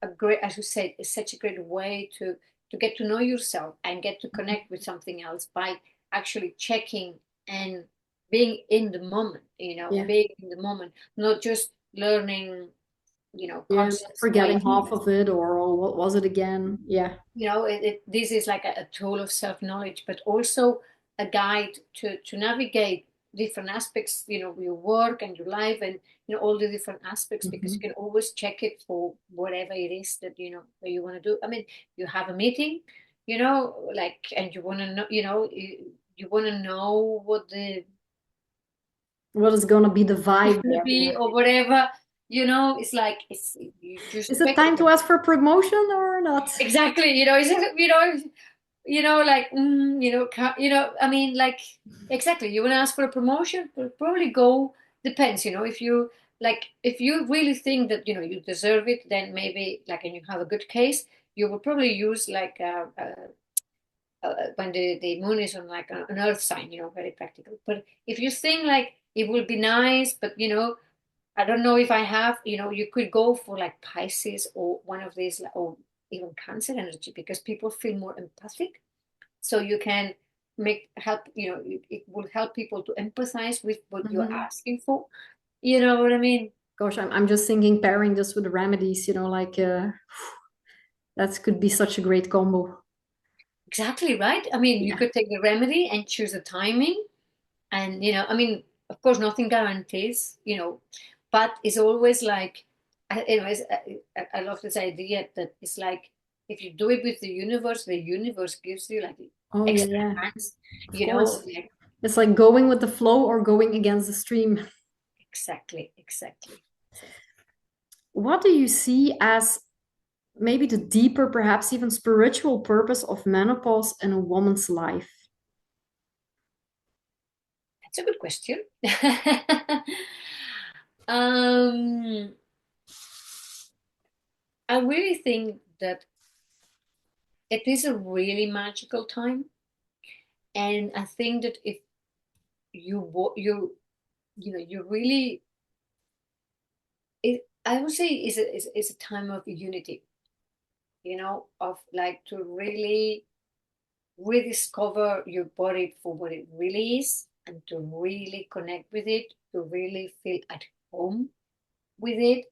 a great, as you said, it's such a great way to get to know yourself and get to connect with something else by actually checking and being in the moment, Yeah. being in the moment, not just learning, Yeah. concepts or Forgetting half ideas. of it, or oh, what was it again? Yeah. This is like a tool of self-knowledge, but also a guide to navigate different aspects, your work and your life, and all the different aspects, because you Hmm. can always check it for whatever it is that that you want to do. I mean, you have a meeting, like, and you want to know, you want to know what the What is going to be the is vibe going to there? be Yeah. or whatever. It's like you just Is it check it. time to ask for promotion or not? Exactly, like, I mean, like, exactly, you want to ask for a promotion, but probably go, depends, if you, like, if you really think that, you deserve it, then maybe, like, and you have a good case, you will probably use, like, when the moon is on, like, an earth sign, very practical. But if you think, like, it would be nice, but, I don't know if I have, you could go for, like, Pisces or one of these, or even Cancer energy, because people feel more empathic. So you can help, it will help people to empathize with what you're Hmm. asking for. You know what I mean? Gosh, I'm just thinking pairing this with the remedies, like that could be such a great combo. Exactly, right? I mean, you Yeah. could take the remedy and choose a timing. And, I mean, of course, nothing guarantees, but it's always like, anyways, I love this idea that it's like, if you do it with the universe gives you, like, Oh yeah, extra yeah. hands, Of course. like, It's like going with the flow or going against the stream. exactly, exactly. What do you see as maybe the deeper, perhaps even spiritual purpose of menopause in a woman's life? That's a good question. um, I really think that it is a really magical time, and I think that if you really, I would say is a time of unity, of, like, to really rediscover your body for what it really is, and to really connect with it, to really feel at home with it,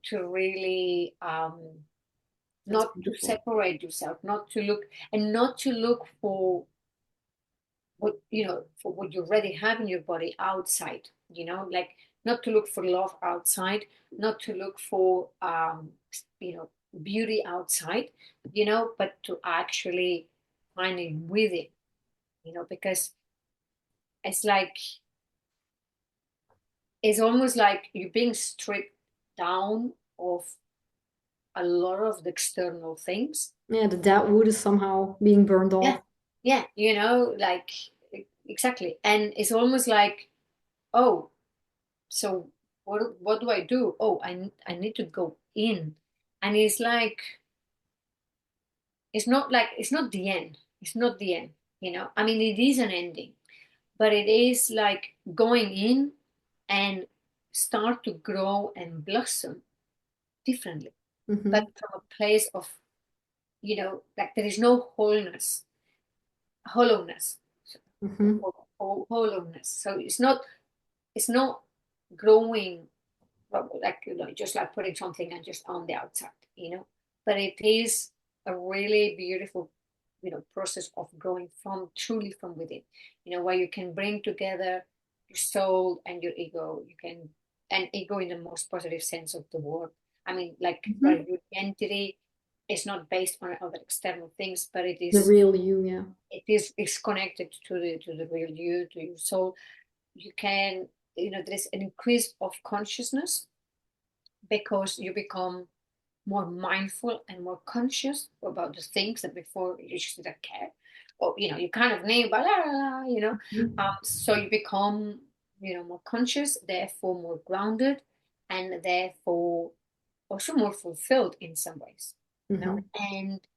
to really, That's not to beautiful. separate yourself, not to look for what you already have in your body outside, like, not to look for love outside, not to look for, beauty outside, but to actually find it within, because it's like, it's almost like you're being stripped down of a lot of the external things. Yeah, the dead wood is somehow being burned Yeah, off. yeah, like, exactly. And it's almost like, oh, So what do I do? Oh, I need to go in. And it's like, it's not the end. It's not the end, you know. I mean, it is an ending, but it is like going in and start to grow and blossom differently, but Mm-hmm. from a place of, like there is no hollowness, Mm-hmm. hollowness. So it's not growing like, just like putting something and just on the outside, but it is a really beautiful, process of growing from truly from within, where you can bring together your soul and your ego. You can, and ego in the most positive sense of the word. I mean, like, where Mm-hmm. your identity is not based on other external things, but The real you, yeah. it's connected to the real you, to your soul. You can, there's an increase of consciousness because you become more mindful and more conscious about the things that before you just didn't care, or you kind of knew, but Mhm. so you become, more conscious, therefore more grounded, and therefore also more fulfilled in some ways, Mhm. and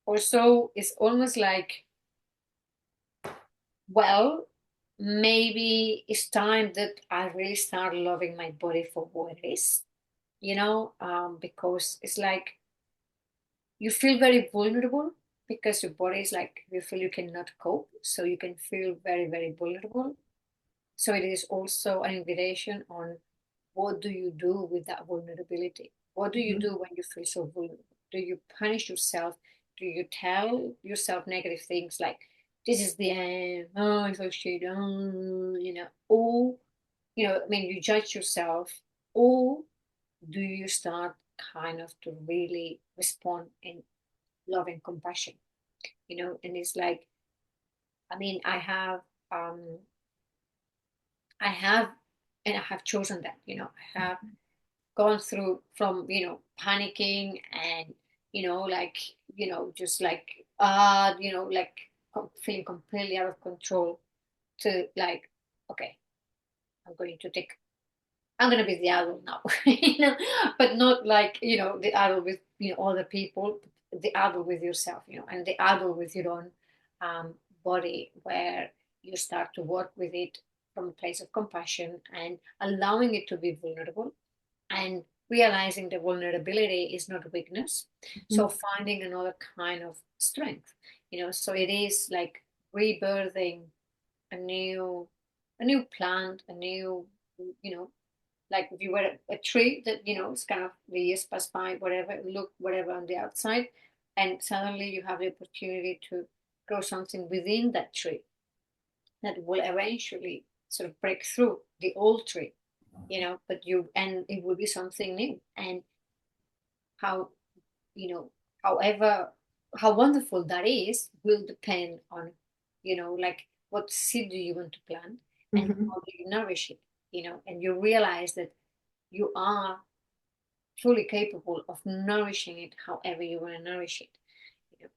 also it's almost like, well, maybe it's time that I really start loving my body for what it is, because it's like you feel very vulnerable because your body is like, you feel you cannot cope. So you can feel very, very vulnerable. So it is also an invitation on what do you do with that vulnerability? What do you Mhm. do when you feel so vulnerable? Do you punish yourself? Do you tell yourself negative things like, this is the end, oh, I feel shit, oh, or, I mean, you judge yourself, or do you start kind of to really respond in love and compassion, and it's like, I mean, um I have and I have chosen that, I have gone through from, panicking and, like, just like, like feeling completely out of control, to like, okay, i'm going to take I'm gonna be the adult now, but not like, the adult with, other people, the adult with yourself, and the adult with your own um, body, where you start to work with it from a place of compassion and allowing it to be vulnerable, and realizing the vulnerability is not weakness. So Mhm. finding another kind of strength, so it is like rebirthing a new a new plant, a new, you know like if you were a tree that, it's kind of, the years pass by, whatever, look whatever on the outside, and suddenly you have the opportunity to grow something within that tree that will eventually sort of break through the old tree, but you and it will be something new. And how, you know however, how wonderful that is will depend on, like, what seed do you want to plant, and Mhm. how do you nourish it, and you realize that you are fully capable of nourishing it however you want to nourish it. It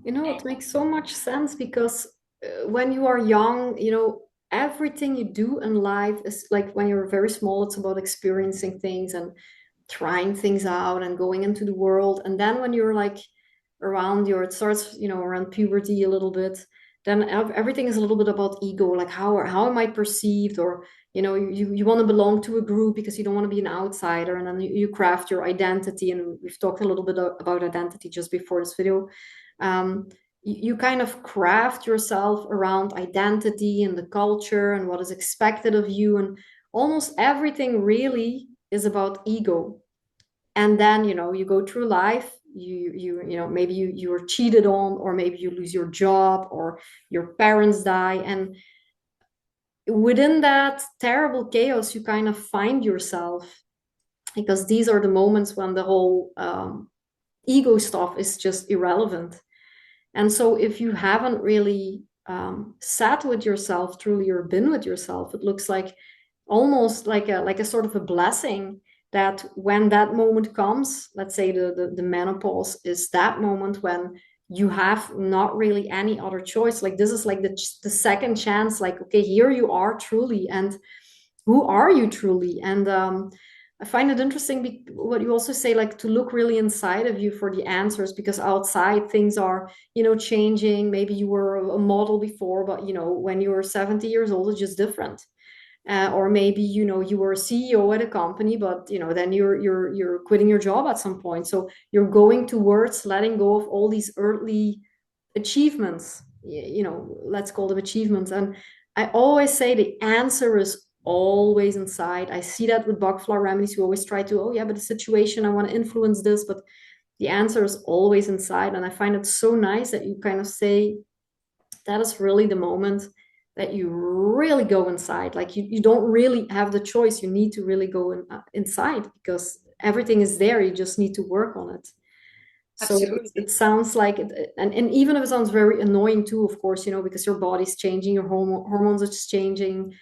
And makes so much sense because when you are young, everything you do in life is like when you're very small, it's about experiencing things and trying things out and going into the world. And then when you're like around your, it starts, around puberty a little bit, then everything is a little bit about ego, like how am I perceived, or you want to belong to a group because you don't want to be an outsider, and then you craft your identity. And we've talked a little bit about identity just before this video. You kind of craft yourself around identity and the culture and what is expected of you, and almost everything really is about ego. And then you go through life, maybe you were cheated on, or maybe you lose your job, or your parents die, and within that terrible chaos you kind of find yourself, because these are the moments when the whole ego stuff is just irrelevant. And so if you haven't really sat with yourself truly, or been with yourself, it looks like almost like a sort of a blessing that when that moment comes, let's say the menopause is that moment when you have not really any other choice. Like this is like the second chance, like, okay, here you are truly. And who are you truly? And I find it interesting what you also say, like to look really inside of you for the answers, because outside things are, changing. Maybe you were a model before, but when you were 70 years old, it's just different. Or maybe you were a CEO at a company, but then you're quitting your job at some point. So you're going towards letting go of all these early achievements. Let's call them achievements. And I always say the answer is always inside. I see that with Bach Flower Remedies, who always try to, oh yeah, but the situation, I want to influence this, but the answer is always inside. And I find it so nice that you kind of say that is really the moment that you really go inside. Like you don't really have the choice. You need to really go inside, because everything is there. You just need to work on it. So it Absolutely. sounds like it, and even if it sounds very annoying too, of course, because your body's changing, your hormones are just changing.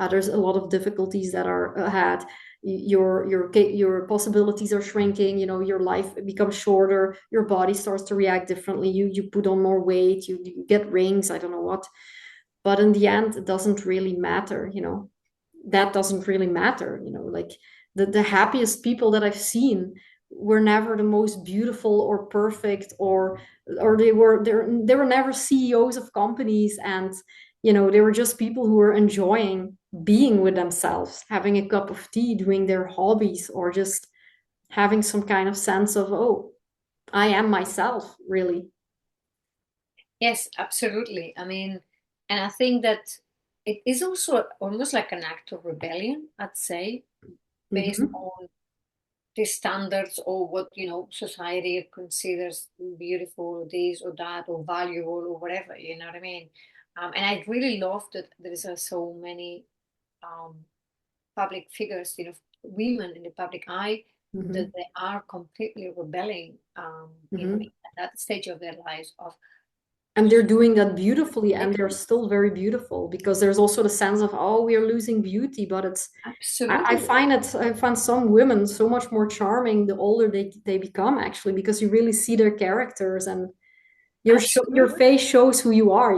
There's a lot of difficulties that are ahead. Your possibilities are shrinking. Your life becomes shorter. Your body starts to react differently. You put on more weight. You get rings. I don't know what. But in the end, it doesn't really matter. That doesn't really matter. Like the happiest people that I've seen were never the most beautiful or perfect, or they were never CEOs of companies, and they were just people who were enjoying being with themselves, having a cup of tea, doing their hobbies, or just having some kind of sense of, oh, I am myself, really. Yes, absolutely. I mean, and I think that it is also almost like an act of rebellion, I'd say, based Hmm. on the standards or what, society considers beautiful, this or that, or valuable, or whatever, you know what I mean? And I really love that there is so many um, public figures, women in the public eye, that Hmm. they are completely rebelling, Hmm. at that stage of their lives of And they're doing that beautifully, and they're making. still very beautiful, because there's also the sense of, oh, we are losing beauty. But I Absolutely. find some women so much more charming the older they become, actually, because you really see their characters, and your Absolutely. face shows who you are.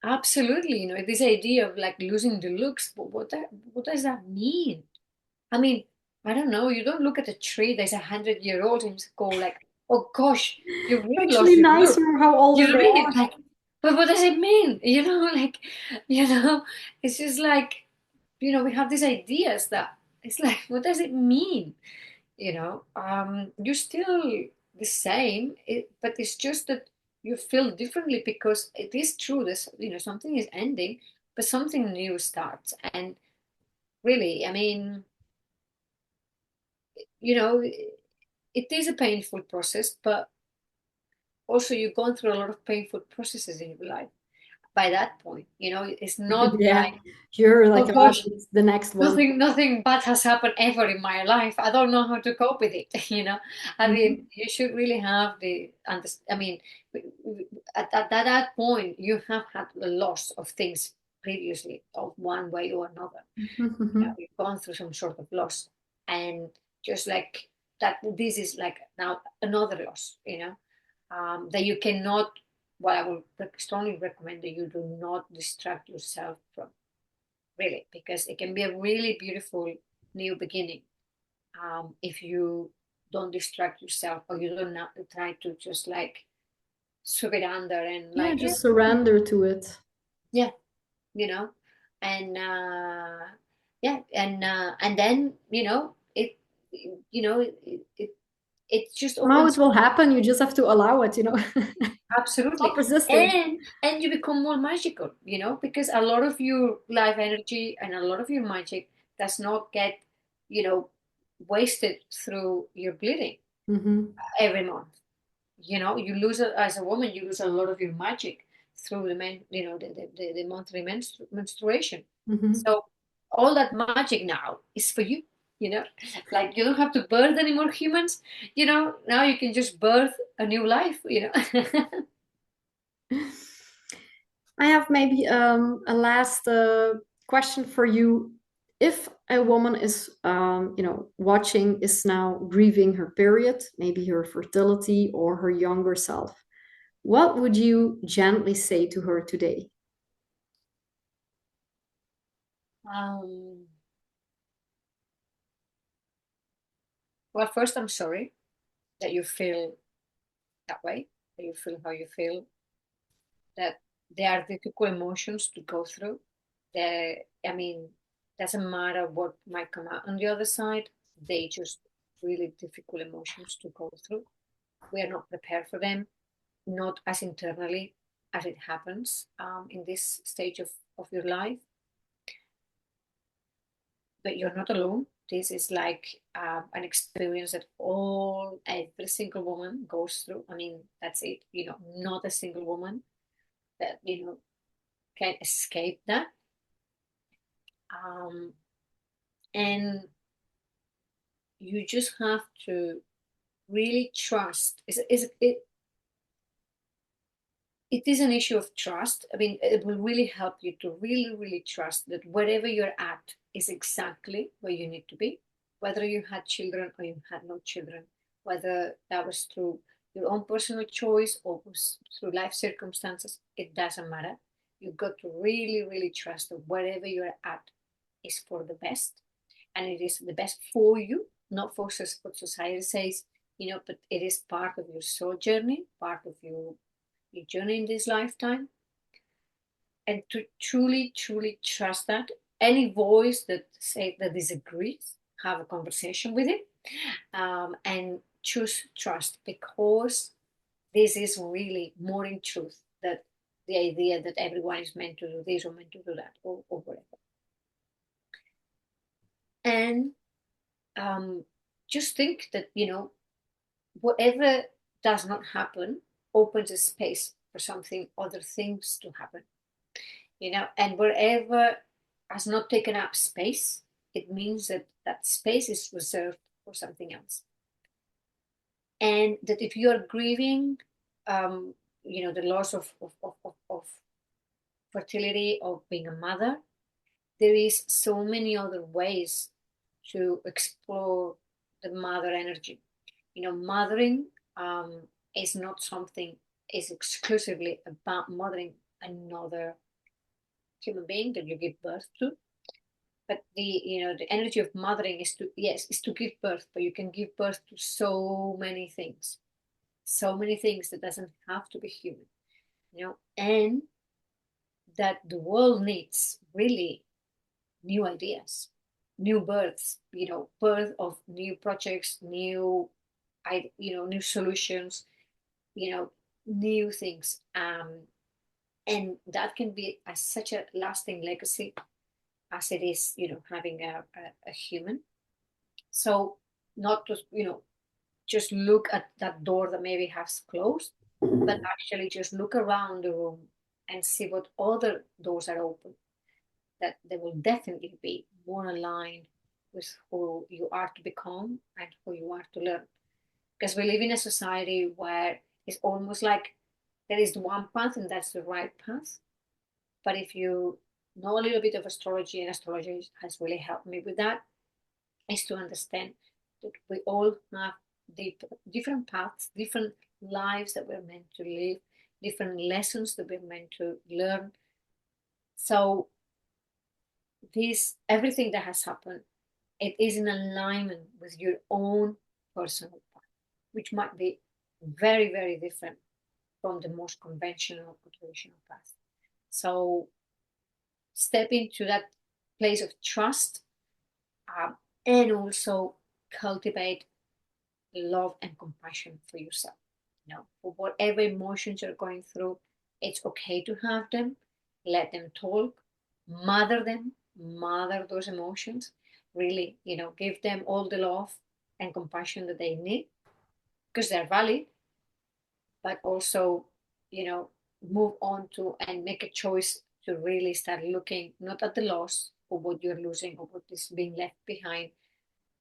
Absolutely. This idea of like losing the looks, but what does that mean? I mean, I don't know. You don't look at a tree that's 100-year old and just go like, "Oh gosh, you really Actually lost your nicer look." how You older know they what I mean? are. Like, but what does it mean? Like, you know, it's just like, we have these ideas that it's like, what does it mean? You're still the same, but it's just that you feel differently because it is true that, something is ending, but something new starts. And really, I mean, you know, it is a painful process, but also you've gone through a lot of painful processes in your life by that point. It's not Yeah, like, you're oh like, ah, gosh, it's the next one. nothing bad has happened ever in my life. I don't know how to cope with it. I mean, Mhm. you should really have I mean, at that point, you have had a loss of things previously of one way or another. Mhm. Mhm. You've gone through some sort of loss, and just like that, this is like now another loss. That you cannot. What I would strongly recommend that you do not distract yourself from, really, because it can be a really beautiful new beginning, if you don't distract yourself or you don't try to just like sweep it under and Yeah, like, just surrender to it. yeah, you know and yeah, and then it just Now it opens. will happen. You just have to allow it. Absolutely. Stop resisting. And you become more magical, because a lot of your life energy and a lot of your magic does not get, you know, wasted through your bleeding Hmm. every month. You lose as a woman, you lose a lot of your magic through the monthly menstruation. Hmm. So all that magic now is for you. You know, like you don't have to birth any more humans. Now you can just birth a new life. I have maybe a last question for you. If a woman is, watching, is now grieving her period, maybe her fertility or her younger self, what would you gently say to her today? Um, Well, first, I'm sorry that you feel that way, that you feel how you feel, that there are difficult emotions to go through. I mean, doesn't matter what might come out on the other side, they just really difficult emotions to go through. We are not prepared for them, not as internally as it happens in this stage of your life. But you're not alone. This is like an experience that every single woman goes through. I mean, that's it. Not a single woman that can escape that. And you just have to really trust. It is an issue of trust. I mean, it will really help you to really, really trust that wherever you're at is exactly where you need to be, whether you had children or you had no children, whether that was through your own personal choice or was through life circumstances, it doesn't matter. You've got to really, really trust that wherever you're at is for the best, and it is the best for you, not for what society says, but it is part of your soul journey, part of your journey in this lifetime. And to truly, truly trust that. Any voice that disagrees, have a conversation with it, and choose trust, because this is really more in truth that the idea that everyone is meant to do this or meant to do that or whatever. And just think that, whatever does not happen opens a space for something, other things to happen, and wherever has not taken up space, it means that that space is reserved for something else. And that if you are grieving, the loss of fertility, of being a mother, there is so many other ways to explore the mother energy. Mothering is not something is exclusively about mothering another human being that you give birth to, but the energy of mothering is to give birth, but you can give birth to so many things that doesn't have to be human, and that the world needs really new ideas, new births, birth of new projects, new solutions, new things, and that can be such a lasting legacy as it is, having a human. So not to, just look at that door that maybe has closed, but actually just look around the room and see what other doors are open, that they will definitely be more aligned with who you are to become and who you are to learn. Because we live in a society where it's almost like there is one path and that's the right path. But if you know a little bit of astrology, and astrology has really helped me with that, is to understand that we all have different paths, different lives that we're meant to live, different lessons that we're meant to learn. So everything that has happened, it is in alignment with your own personal path, which might be very, very different from the most conventional or traditional path. So step into that place of trust, and also cultivate love and compassion for yourself. For whatever emotions you're going through, it's okay to have them. Let them talk, mother those emotions. Really, give them all the love and compassion that they need, because they're valid. But also, move on to and make a choice to really start looking not at the loss or what you're losing or what is being left behind,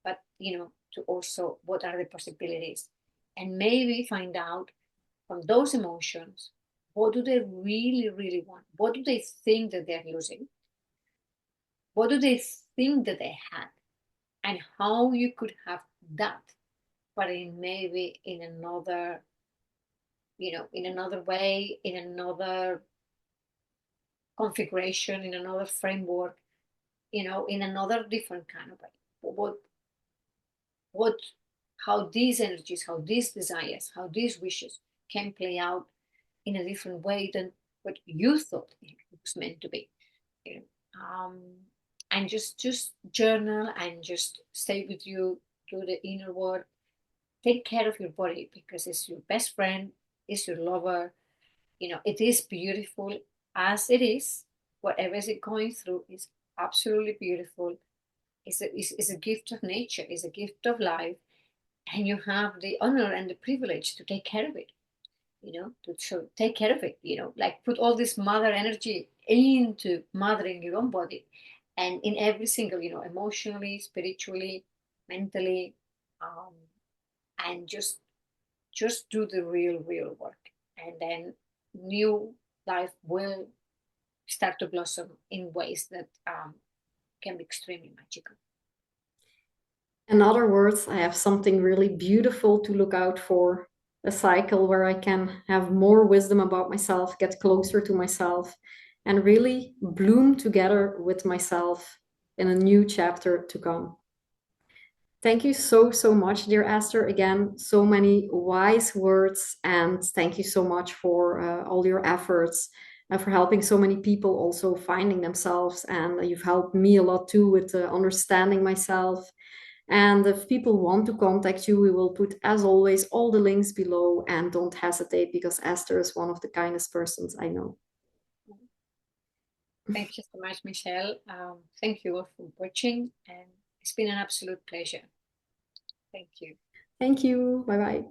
but to also what are the possibilities, and maybe find out from those emotions, what do they really, really want? What do they think that they're losing? What do they think that they had? And how you could have that, but maybe in another, in another way, in another configuration, in another framework, in another different kind of way. What how these energies, how these desires, how these wishes can play out in a different way than what you thought it was meant to be. You know? And just journal and just stay with you, do the inner work. Take care of your body because it's your best friend, it's your lover. It is beautiful as it is. Whatever is it going through is absolutely beautiful. It's a gift of nature, it's a gift of life, and you have the honor and the privilege to take care of it. To take care of it. Like put all this mother energy into mothering your own body, and in every single, emotionally, spiritually, mentally, um, and just do the real work, and then new life will start to blossom in ways that can be extremely magical. In other words, I have something really beautiful to look out for, a cycle where I can have more wisdom about myself, get closer to myself, and really bloom together with myself in a new chapter to come. Thank you so much, dear Esther. Again, so many wise words, and thank you so much for all your efforts and for helping so many people also finding themselves. And you've helped me a lot too with understanding myself. And if people want to contact you, we will put, as always, all the links below, and don't hesitate because Esther is one of the kindest persons I know. Thank you so much, Michelle. Thank you all for watching, and it's been an absolute pleasure. Thank you. Thank you. Bye bye.